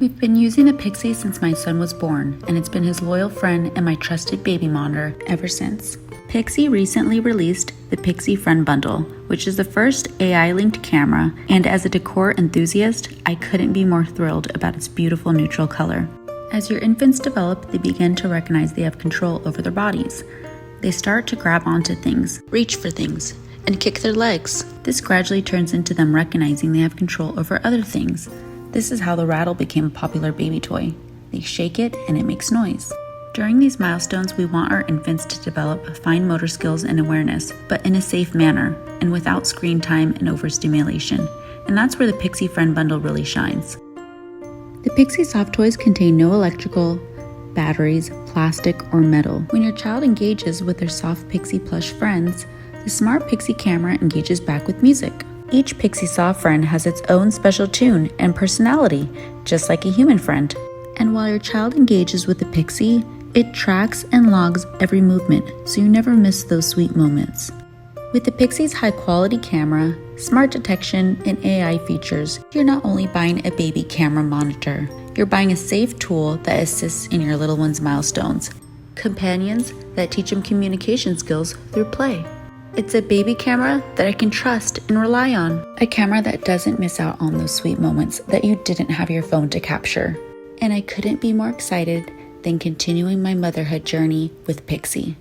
We've been using the Pixsee since my son was born, and it's been his loyal friend and my trusted baby monitor ever since. Pixsee recently released the Pixsee Friend Bundle, which is the first AI-linked camera, and as a decor enthusiast, I couldn't be more thrilled about its beautiful neutral color. As your infants develop, they begin to recognize they have control over their bodies. They start to grab onto things, reach for things, and kick their legs. This gradually turns into them recognizing they have control over other things. This is how the rattle became a popular baby toy. They shake it and it makes noise. During these milestones, we want our infants to develop fine motor skills and awareness, but in a safe manner and without screen time and overstimulation. And that's where the Pixsee Friend Bundle really shines. The Pixsee soft toys contain no electrical, batteries, plastic, or metal. When your child engages with their soft Pixsee plush friends, the smart Pixsee camera engages back with music. Each Pixsee soft friend has its own special tune and personality, just like a human friend. And while your child engages with the Pixsee, it tracks and logs every movement, so you never miss those sweet moments. With the Pixsee's high-quality camera, smart detection, and AI features, you're not only buying a baby camera monitor, you're buying a safe tool that assists in your little one's milestones, companions that teach them communication skills through play. It's a baby camera that I can trust and rely on. A camera that doesn't miss out on those sweet moments that you didn't have your phone to capture. And I couldn't be more excited than continuing my motherhood journey with Pixsee.